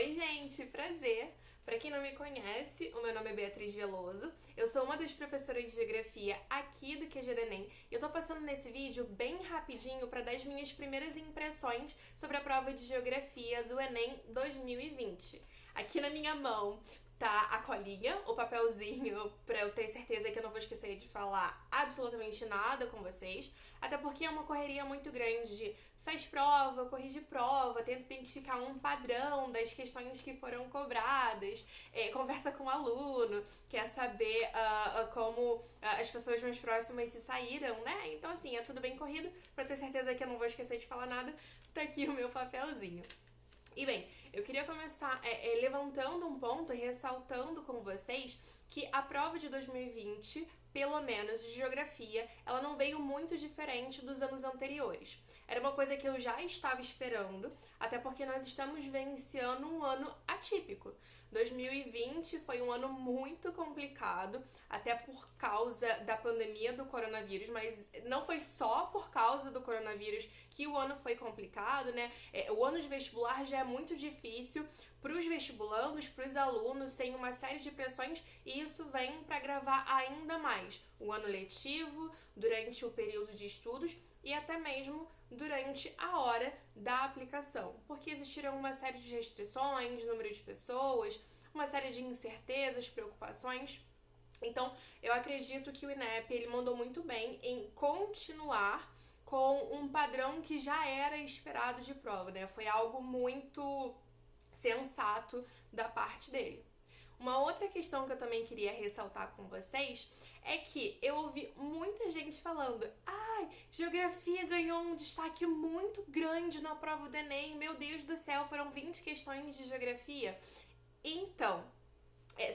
Oi, gente, prazer! Para quem não me conhece, o meu nome é Beatriz Veloso, eu sou uma das professoras de Geografia aqui do QG do Enem e eu tô passando nesse vídeo bem rapidinho para dar as minhas primeiras impressões sobre a prova de Geografia do Enem 2020. Aqui na minha mão tá a colinha, o papelzinho, pra eu ter certeza que eu não vou esquecer de falar absolutamente nada com vocês, até porque é uma correria muito grande de faz prova, corrige prova, tenta identificar um padrão das questões que foram cobradas, conversa com o aluno, quer saber como as pessoas mais próximas se saíram, né? Então assim, é tudo bem corrido, pra ter certeza que eu não vou esquecer de falar nada, tá aqui o meu papelzinho. E bem, eu queria começar levantando um ponto e ressaltando com vocês que a prova de 2020, pelo menos de geografia, ela não veio muito diferente dos anos anteriores. Era uma coisa que eu já estava esperando, até porque nós estamos vivenciando um ano atípico. 2020 foi um ano muito complicado, até por causa da pandemia do coronavírus, mas não foi só por causa do coronavírus que o ano foi complicado, né? O ano de vestibular já é muito difícil para os vestibulandos, para os alunos, tem uma série de pressões e isso vem para agravar ainda mais o ano letivo, durante o período de estudos e até mesmo durante a hora da aplicação, porque existiram uma série de restrições, número de pessoas, uma série de incertezas, preocupações. Então, eu acredito que o INEP ele mandou muito bem em continuar com um padrão que já era esperado de prova, né? Foi algo muito sensato da parte dele. Uma outra questão que eu também queria ressaltar com vocês é que eu ouvi muita gente falando: ai, geografia ganhou um destaque muito grande na prova do Enem, meu Deus do céu, foram 20 questões de geografia. Então,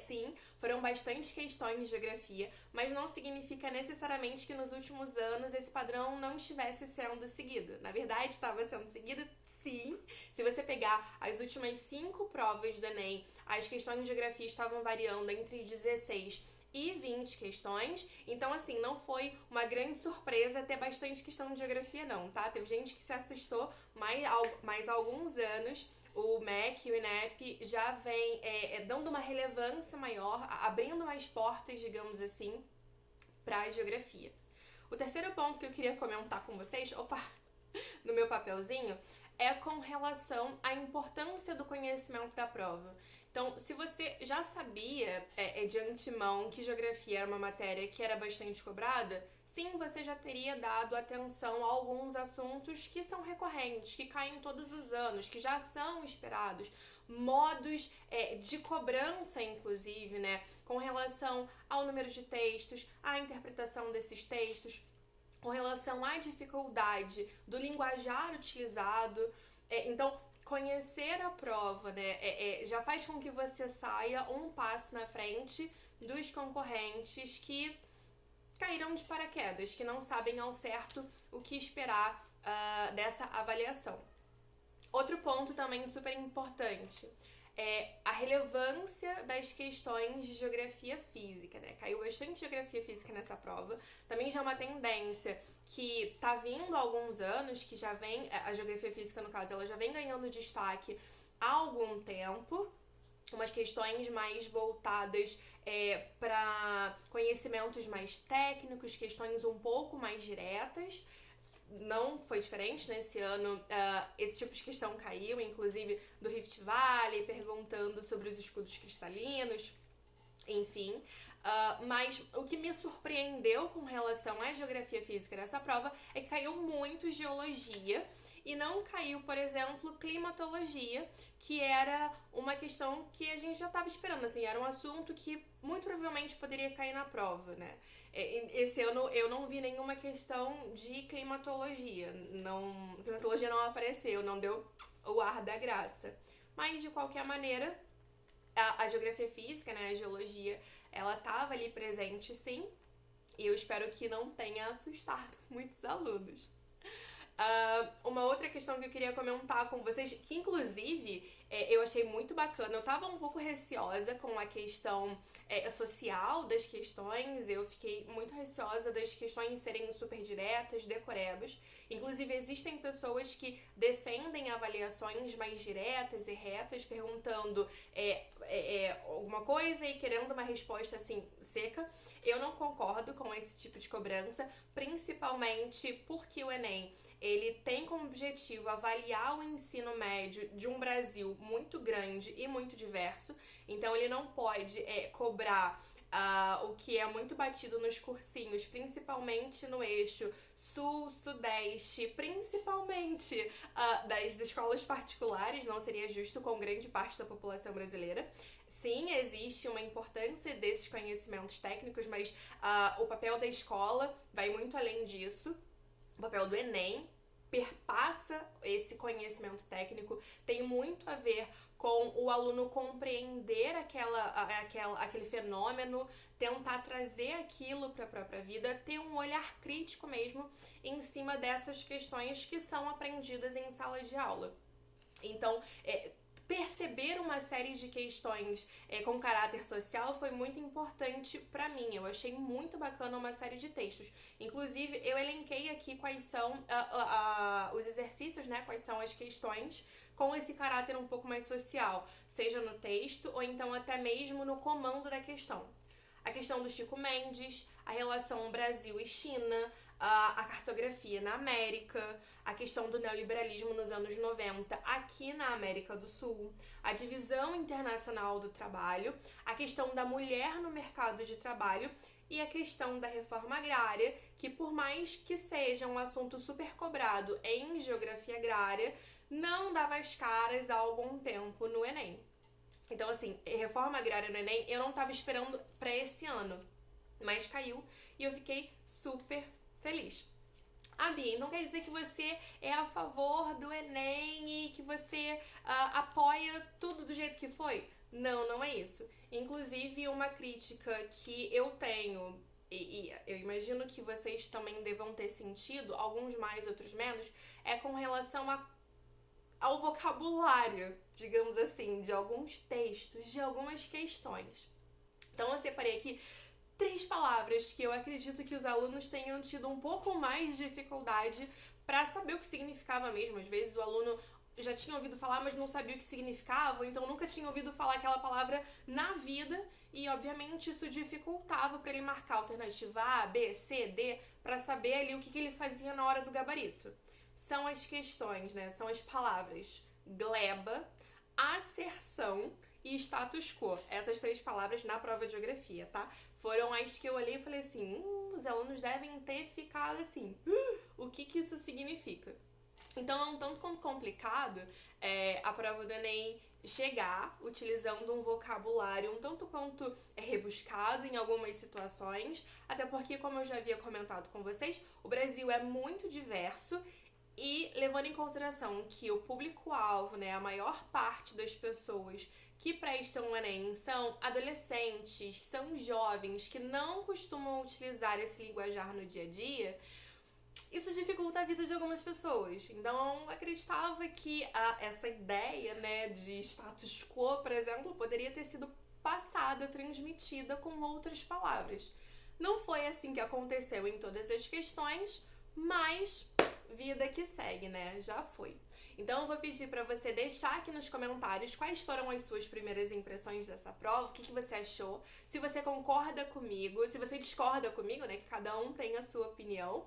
sim, foram bastantes questões de geografia, mas não significa necessariamente que nos últimos anos esse padrão não estivesse sendo seguido. Na verdade, estava sendo seguido, sim. Se você pegar as últimas 5 provas do Enem, as questões de geografia estavam variando entre 16 e 20 questões. Então, assim, não foi uma grande surpresa ter bastante questão de geografia, não, tá? Teve gente que se assustou, mas há alguns anos o MEC e o INEP já vem dando uma relevância maior, abrindo mais portas, digamos assim, para a geografia. O terceiro ponto que eu queria comentar com vocês, no meu papelzinho, é com relação à importância do conhecimento da prova. Então, se você já sabia de antemão que geografia era uma matéria que era bastante cobrada, sim, você já teria dado atenção a alguns assuntos que são recorrentes, que caem todos os anos, que já são esperados, modos de cobrança, inclusive, né, com relação ao número de textos, à interpretação desses textos, com relação à dificuldade do linguajar utilizado. Então, conhecer a prova, né, já faz com que você saia um passo na frente dos concorrentes que caíram de paraquedas, que não sabem ao certo o que esperar dessa avaliação. Outro ponto também super importante é a relevância das questões de geografia física, né? Caiu bastante geografia física nessa prova. Também já é uma tendência que tá vindo há alguns anos, que já vem, a geografia física, no caso, ela já vem ganhando destaque há algum tempo. Umas questões mais voltadas para conhecimentos mais técnicos, questões um pouco mais diretas. Não foi diferente nesse ano, esse tipo de questão caiu, inclusive do Rift Valley, perguntando sobre os escudos cristalinos, enfim. Mas o que me surpreendeu com relação à geografia física nessa prova é que caiu muito geologia e não caiu, por exemplo, climatologia, que era uma questão que a gente já estava esperando, assim, era um assunto que muito provavelmente poderia cair na prova, né? Esse ano eu não vi nenhuma questão de climatologia, climatologia não apareceu, não deu o ar da graça. Mas, de qualquer maneira, a geografia física, né, a geologia, ela estava ali presente, sim, e eu espero que não tenha assustado muitos alunos. Uma outra questão que eu queria comentar com vocês, que inclusive eu achei muito bacana. Eu tava um pouco receosa com a questão social das questões. Eu fiquei muito receosa das questões serem super diretas, decorebas. Inclusive, existem pessoas que defendem avaliações mais diretas e retas, perguntando alguma coisa e querendo uma resposta assim, seca. Eu não concordo com esse tipo de cobrança, principalmente porque o Enem ele tem como objetivo avaliar o ensino médio de um Brasil muito grande e muito diverso. Então ele não pode cobrar o que é muito batido nos cursinhos, principalmente no eixo sul, sudeste, principalmente das escolas particulares. Não seria justo com grande parte da população brasileira. Sim, existe uma importância desses conhecimentos técnicos, mas o papel da escola vai muito além disso. O papel do Enem perpassa esse conhecimento técnico, tem muito a ver com o aluno compreender aquele fenômeno, tentar trazer aquilo para a própria vida, ter um olhar crítico mesmo em cima dessas questões que são aprendidas em sala de aula. Então, perceber uma série de questões com caráter social foi muito importante para mim. Eu achei muito bacana uma série de textos. Inclusive, eu elenquei aqui quais são os exercícios, né? Quais são as questões com esse caráter um pouco mais social, seja no texto ou então até mesmo no comando da questão. A questão do Chico Mendes, a relação Brasil e China, a cartografia na América, a questão do neoliberalismo nos anos 90 aqui na América do Sul, a divisão internacional do trabalho, a questão da mulher no mercado de trabalho e a questão da reforma agrária, que por mais que seja um assunto super cobrado em geografia agrária, não dava as caras há algum tempo no Enem. Então, assim, reforma agrária no Enem eu não estava esperando para esse ano, mas caiu e eu fiquei super feliz. Bia, então quer dizer que você é a favor do Enem e que você apoia tudo do jeito que foi? Não, não é isso. Inclusive, uma crítica que eu tenho, e eu imagino que vocês também devam ter sentido, alguns mais, outros menos, é com relação ao vocabulário, digamos assim, de alguns textos, de algumas questões. Então, eu separei aqui 3 palavras que eu acredito que os alunos tenham tido um pouco mais de dificuldade para saber o que significava mesmo. Às vezes o aluno já tinha ouvido falar, mas não sabia o que significava, ou então nunca tinha ouvido falar aquela palavra na vida, e obviamente isso dificultava para ele marcar a alternativa A, B, C, D, para saber ali o que ele fazia na hora do gabarito. São as questões, né? São as palavras gleba, asserção e status quo. Essas 3 palavras na prova de geografia, tá? Foram as que eu olhei e falei assim, os alunos devem ter ficado assim, o que isso significa? Então é um tanto quanto complicado a prova do Enem chegar utilizando um vocabulário um tanto quanto rebuscado em algumas situações, até porque, como eu já havia comentado com vocês, o Brasil é muito diverso. E levando em consideração que o público-alvo, né, a maior parte das pessoas que prestam o Enem são adolescentes, são jovens que não costumam utilizar esse linguajar no dia a dia, isso dificulta a vida de algumas pessoas. Então, acreditava que essa ideia, né, de status quo, por exemplo, poderia ter sido passada, transmitida com outras palavras. Não foi assim que aconteceu em todas as questões, mas vida que segue, né? Já foi. Então eu vou pedir para você deixar aqui nos comentários quais foram as suas primeiras impressões dessa prova, o que você achou, se você concorda comigo, se você discorda comigo, né? Que cada um tem a sua opinião.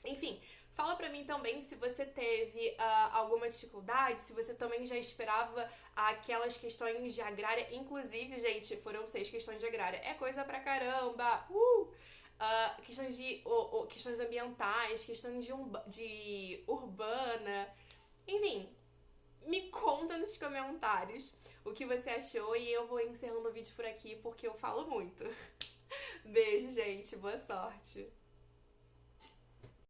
Enfim, fala pra mim também se você teve alguma dificuldade, se você também já esperava aquelas questões de agrária. Inclusive, gente, foram 6 questões de agrária. É coisa pra caramba! Questões ambientais, questões de urbana. Enfim, me conta nos comentários o que você achou e eu vou encerrando o vídeo por aqui porque eu falo muito. Beijo, gente. Boa sorte.